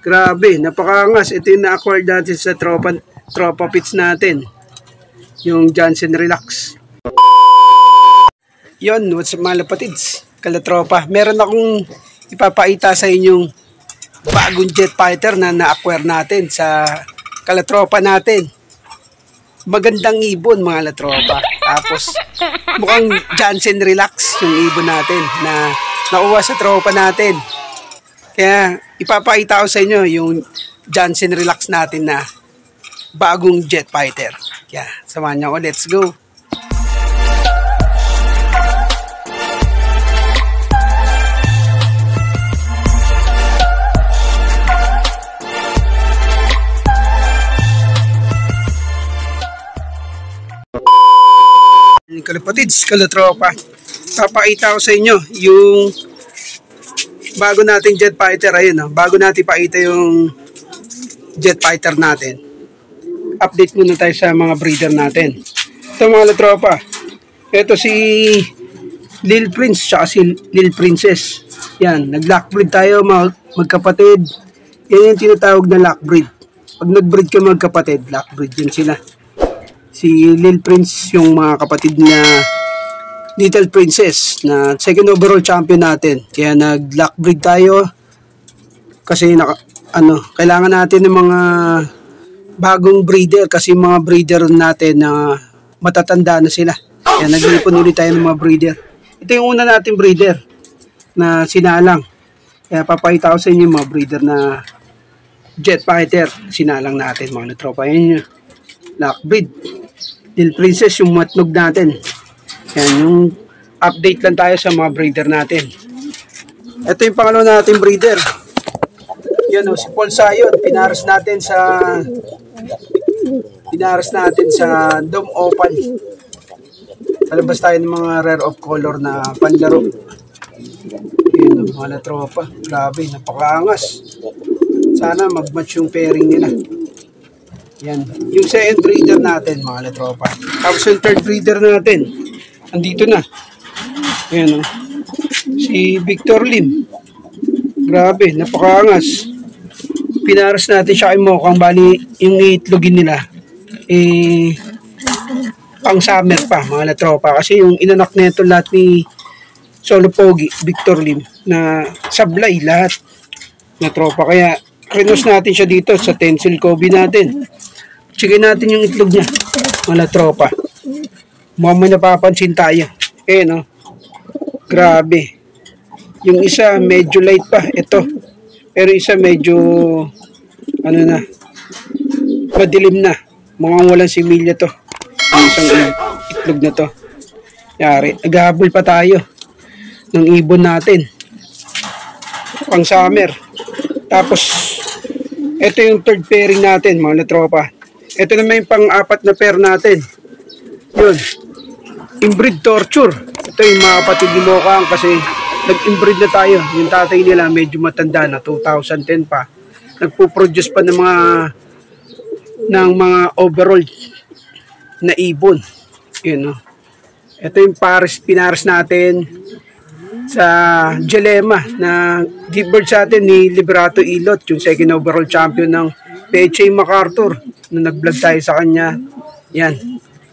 Grabe, napakangas. Ito yung na-acquire natin sa tropa pits natin. Yung Johnson Relax. Yon, what's up mga lapatids? Kalatropa. Meron akong ipapaita sa inyong bagong jet fighter na na-acquire natin sa kalatropa natin. Magandang ibon mga latropa. Tapos mukhang Johnson Relax yung ibon natin na nakuha sa tropa natin. Kaya ipapakita ko sa inyo yung Johnson Relax natin na bagong jet fighter. Kaya samahan niyo ako. Let's go. Kalapatids, kalatropa. Papakita ko sa inyo yung bago nating jet fighter. Ayun, no? Bago natin pakita yung jet fighter natin, update muna tayo sa mga breeder natin. Ito mga latropa, ito si Lil Prince tsaka si Lil Princess. Yan, nag-lockbreed tayo magkapatid. Yan yung tinatawag na lockbreed. Pag nag-breed ka magkapatid, lockbreed yun sila. Si Lil Prince yung mga kapatid na Little Princess na second overall champion natin. Kaya nag-lockbreed tayo kasi kailangan natin ng mga bagong breeder kasi mga breeder natin na matatanda na sila. Kaya nag-ipon ulit tayo ng mga breeder. Ito yung una nating breeder na sinalang. Kaya papakita ko sa inyo yung mga breeder na jet fighter. Sinalang natin mga tropa. Yan yung lockbreed. Lil Princess yung matnog natin. Yan yung update lang tayo sa mga breeder natin. Ito yung pangalawa natin breeder. Yan o, si Paul Sayon. Pinaras natin sa Dome Opal. Palabas tayo ng mga rare of color na panlaro. Yan o, mga tropa. Grabe, napakaangas. Sana mag-match yung pairing nila. Yan, yung second breeder natin mga latropa. Tapos yung third breeder natin, andito na. Ayan o. Si Victor Lim. Grabe, napakaangas. Pinaras natin siya kay Mokang. Bali, yung itlogin nila pang summer pa mga latropa. Kasi yung inanak na ito lahat ni Solo Pogi, Victor Lim, na sablay lahat na tropa. Kaya rinos natin siya dito sa Tencel Kobe natin. Checkin natin yung itlog niya, mga tropa. Mukhang may napapansin tayo. No? Grabe. Yung isa medyo light pa, ito. Pero isa medyo madilim na. Mukhang walang similya to. Yung isang itlog na to. Yari, naghahabol pa tayo ng ibon natin. Pang summer. Tapos ito yung third pairing natin, mga tropa. Ito naman yung pang-apat na pair natin. Yun. Inbreed torture. Ito yung mga kapatid ni Mokang kasi nag-inbreed na tayo. Yung tatay nila medyo matanda na, 2010 pa. Nagpo-produce pa ng mga overall na ibon. Yun, no? Ito yung pinares natin sa Jelema na give birth sa atin ni Liberato Ilot, yung second overall champion ng PHA MacArthur. Na nag-vlog tayo sa kanya. Yan.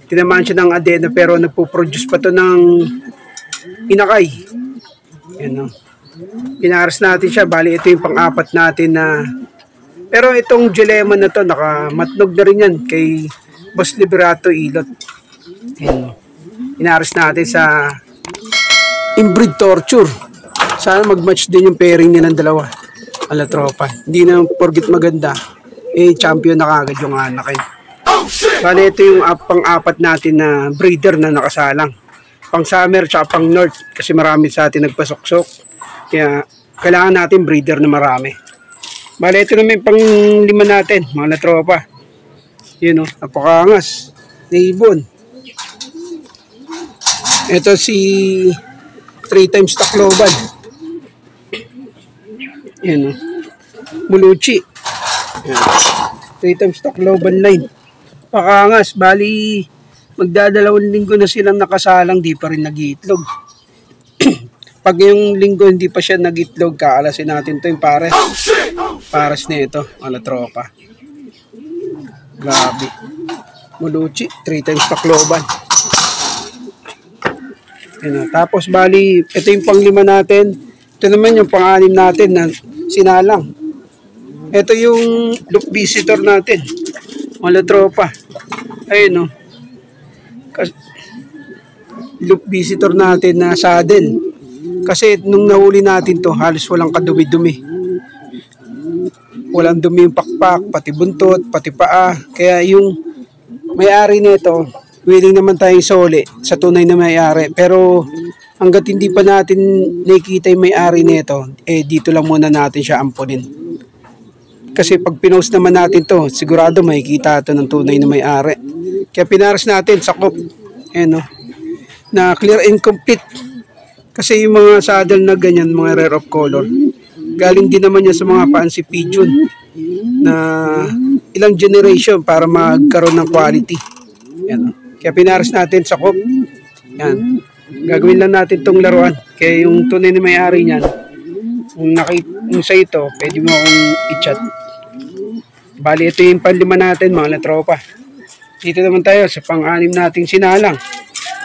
Tinamaan siya ng adena pero nagpo-produce pa to ng inakay. Yan, no? Pinaras natin siya. Bali, ito yung pang-apat natin na pero itong Jelema na to, nakamatnog na rin yan kay Boss Liberato Ilot. Yan. Pinaras natin sa inbreed torture. Sana mag-match din yung pairing niya ng dalawa. Ala tropa. Hindi na forget maganda. Champion na kagad yung anak. Bale, ito yung pang-apat natin na breeder na nakasalang. Pang summer tsaka pang north. Kasi marami sa atin nagpasuksok. Kaya kailangan natin breeder na marami. Bale, ito naman yung pang-lima natin, mga latropa. Yun o, napakaangas. Naibon. Ito si 3 times Tacloban. Yun o. Muluchi. 3 times Tacloban line. Pakangas. Bali, magdadalawang linggo na silang nakasalang, di pa rin nag-iitlog. Pag yung linggo hindi pa siya nag-itlog, kaalasin natin to yung pare. pares na ito, mga tropa. Grabe. Muluchi, 3 times Tacloban. Yan, tapos bali, ito yung pang-5 natin. Ito naman yung pang-6 natin na sinalang. Ito yung loop visitor natin, mga tropa. Ayun, no. Loop visitor natin na saddle. Kasi nung nahuli natin to, halos walang kadumi-dumi. Walang dumi yung pakpak, pati buntot, pati paa. Kaya yung may-ari nito, willing naman tayong soli sa tunay na may-ari. Pero hanggat hindi pa natin nakikita yung may-ari nito, dito lang muna natin siya ampunin. Kasi pag pinost naman natin to, sigurado makikita ito ng tunay na may-ari. Kaya pinaras natin, sakop. No, na clear and complete. Kasi yung mga saddle na ganyan, mga rare of color, galing din naman yan sa mga fancy pigeon na ilang generation para magkaroon ng quality. Yan. Kaya pinaras natin sa kop. Yan. Gagawin lang natin tong laruan. Kaya yung tunay na may-ari niyan, kung sa ito, pwede mo akong i-chat. Bali, ito yung pang-5 natin, mga tropa. Dito naman tayo sa pang-6 nating sinalang.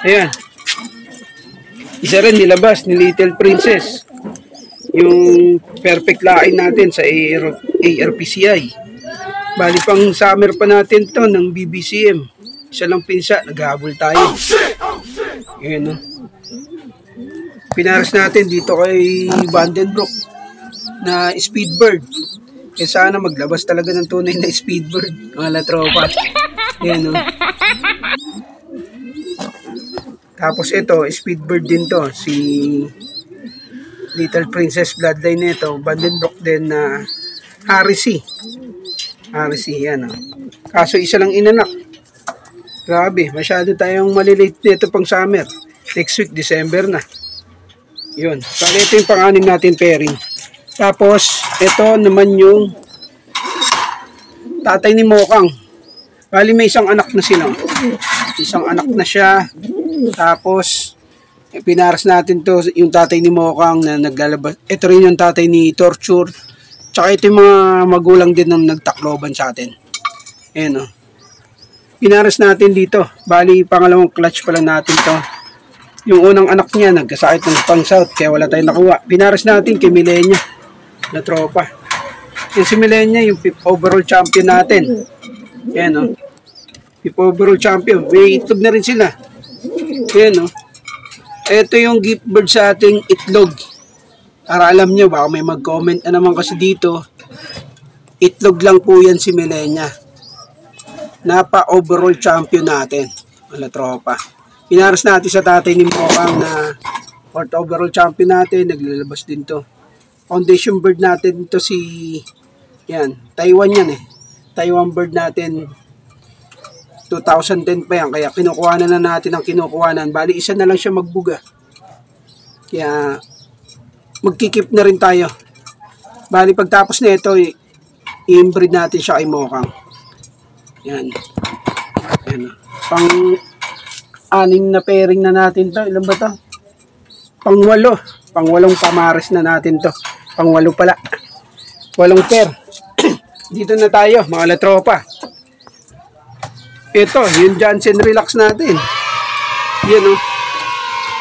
Ayan. Isa rin nilabas ni Little Princess. Yung perfect line natin sa ARPCI. Bali, pang summer pa natin to ng BBCM. Isa lang pinsa, naghahabol tayo. Ayan, no. Pinaras natin dito kay Vandenbroek na Speedbird. Sana maglabas talaga ng tunay na Speedbird, mga tropa. Ayan, no. Tapos ito, Speedbird din to, si Little Princess bloodline nito, Vandenbroek din na Harisi. Harisi, yan. Kaso isa lang inanak. Grabe, masyado tayong malilate nito pang summer. Next week, December na. Yun. Kaya ito yung pang-6 natin pairing. Tapos, ito naman yung tatay ni Mokang. Bali, may isang anak na sila. Isang anak na siya. Tapos, pinaras natin to yung tatay ni Mokang na naglalabas. Ito rin yung tatay ni Torture. Tsaka ito yung mga magulang din ng nagtakloban sa atin. Ayan, o. Pinaras natin dito. Bali, pangalawang clutch pa lang natin to. Yung unang anak niya, nagkasakit ng pang-south, kaya wala tayong nakuha. Pinaras natin kay Milenia na tropa. Yung si Milenia, yung 5th overall champion natin. Ayan, o. 5th overall champion. May itlog na rin sila. Ayan, o. Ito yung gift bird sa ating itlog. Para alam nyo, baka may mag-comment na naman kasi dito. Itlog lang po yan si Milenia. Napa-overall champion natin. Wala tropa. Pinaras natin sa tatay ni Mokang na 4th overall champion natin. Naglalabas din to. Foundation bird natin to si... Yan. Taiwan yan eh. Taiwan bird natin. 2010 pa yan. Kaya kinukuhanan na natin ang kinukuhanan. Bali, isa na lang siya magbuga. Kaya magkikip na rin tayo. Bali, pagtapos na ito, i-inbreed natin siya kay Mokang. Yan. Yan. Pang-6 na pairing na natin to. Ilan ba to? Pang-8. Pang-8 pamares na natin to. Pang-8 pala. 8 pair. Dito na tayo, mga latropa. Ito, yung Johnson Relax natin. Yan, oh.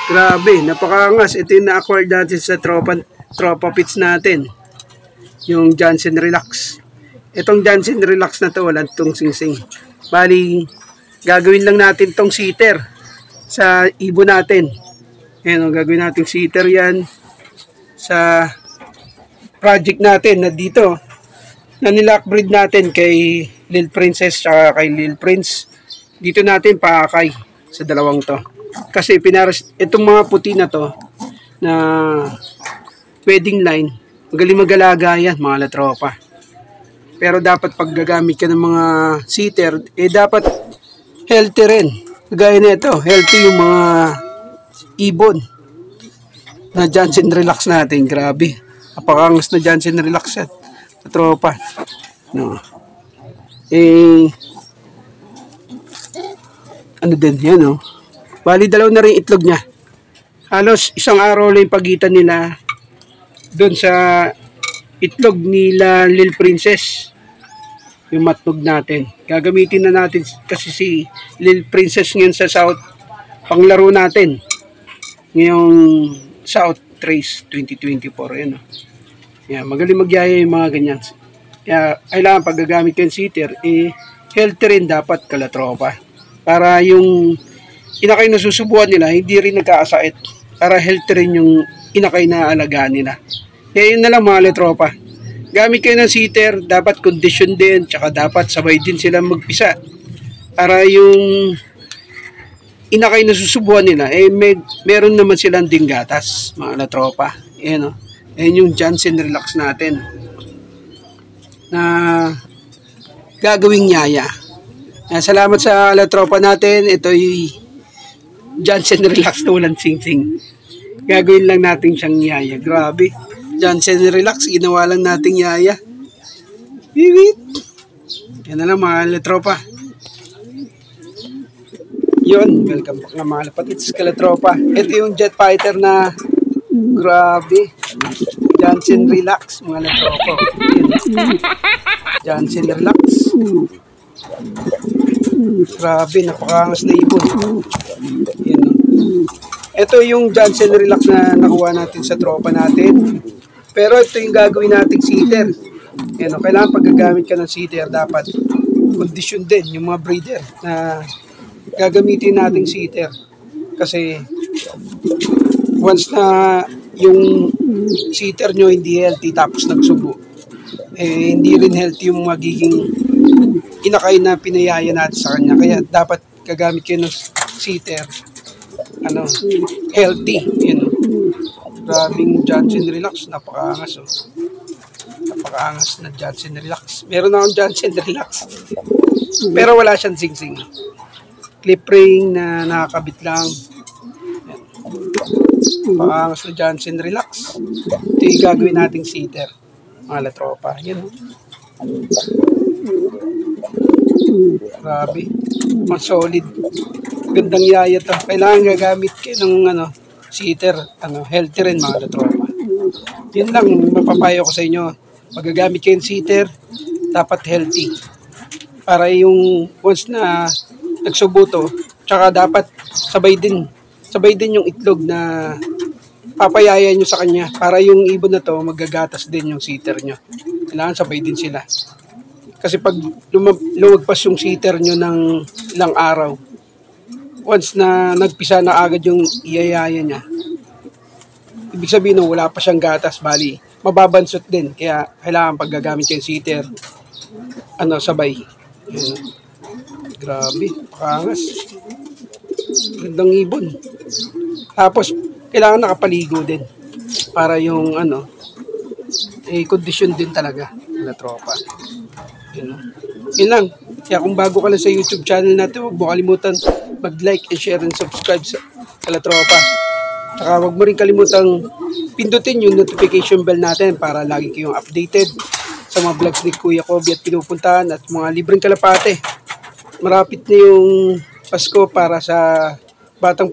Grabe, napakangas. Ito yung na-acquired natin sa tropa pits natin. Yung Johnson Relax. Itong Johnson Relax na to, walang tong sing-sing. Bali, gagawin lang natin tong seater sa ibo natin. Ayan, gagawin natin seater yan sa project natin na dito. Na nilakbreed natin kay Lil Princess at kay Lil Prince. Dito natin paakay sa dalawang to. Kasi pinaras, itong mga puti na to na wedding line, magaling mag-alaga yan, mga latropa. Pero dapat pag gagamit ka ng mga seater, dapat healthy rin. Gaya na ito, healthy yung mga ibon na Johnson Relax natin. Grabe. Napakangas na Johnson Relax yan. Sa tropa. No. Ano din yan, no? Bali, 2 na rin itlog niya. Halos 1 araw lang yung pagitan nila doon sa itlog nila Lil Princess. Yung matnog natin. Gagamitin na natin kasi si Lil Princess ngayon sa South. Panglaro natin. Ngayong South Race 2024. Yan, yeah, magaling magyaya yung mga ganyan. Kaya kailangan pag gagamit ko yung seater, healthy rin dapat kalatropa. Para yung inakay na susubuan nila, hindi rin nagkakasakit. Para healthy rin yung inakay na alagaan nila. Kaya yun na lang mga latropa. Gamit kayo ng seater, dapat condition din, tsaka dapat sabay din sila magpisa. Para yung inakay na susubuan nila, meron naman silang ding gatas, mga latropa. Ayan, ayan yung Johnson Relax natin na gagawing yaya. Salamat sa latropa natin. Ito ay Johnson Relax na walang sing-sing. Gagawin lang natin siyang yaya. Grabe. Johnson Relax, ginawa lang nating yaya. Bibit. Yan na lang mga latropa. Yun, welcome back nga mga lapatits kalatropa. Ito yung jet fighter na grabe. Johnson Relax, mga latropa. Johnson Relax. Grabe, napakangas na ibon. Yan. Ito yung Johnson Relax na nakuha natin sa tropa natin. Pero ito yung gagawin nating seater. Yan, kailangan pag gagamit ka ng seater, dapat condition din yung mga breeder na gagamitin nating seater. Kasi once na yung seater nyo hindi healthy tapos nagsubo, hindi rin healthy yung magiging inakay na pinayaya natin sa kanya. Kaya dapat gagamit kayo ng seater healthy. Grabing Johnson Relax, napakaangas napakaangas na Johnson Relax. Meron akong Johnson Relax pero wala siyang sing-sing. Clip ring na nakakabit lang. Napakaangas na Johnson Relax. Ito yung gagawin nating seater, mga latropa. Yan. Grabe, mas solid, gandang yaya to. Kailangan gagamit kayo ng seater, healthy rin mga latropa. Yun lang mapapayo ko sa inyo. Pag gagamit kayo ng seater, dapat healthy. Para yung once na nagsubo to, tsaka dapat sabay din yung itlog na papayaya nyo sa kanya. Para yung ibon na to, magagatas din yung seater nyo. Kailangan sabay din sila. Kasi pag lumagpas yung seater nyo ng ilang araw, once na nagpisa na agad yung iyayaya niya, ibig sabihin wala pa siyang gatas, bali, mababansot din. Kaya kailangan pag gagamit yung seater, sabay. Grabe, pakangas. Gandang ibon. Tapos, kailangan nakapaligo din. Para yung, condition din talaga na tropa. Yun lang. Kaya kung bago ka lang sa YouTube channel natin, huwag mo kalimutan mag-like and share and subscribe sa Kalatropa. Saka huwag mo rin kalimutang pindutin yung notification bell natin para lagi kayong updated sa mga vlogs ni Kuya Kobe at pinupuntahan at mga libreng kalapate. Marapit na yung Pasko para sa batang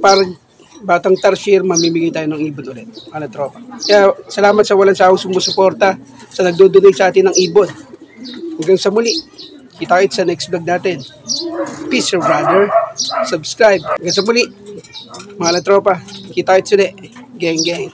tarsier, mamimigay tayo ng ibon ulit. Kalatropa. Kaya salamat sa walang sawang sumusuporta sa nagdodonate sa atin ng ibon. Hanggang sa muli, kita-kits sa next vlog natin. Peace, your brother. Subscribe. Hanggang sa muli, mga tropa. Kita-kits ulit. Gang, gang.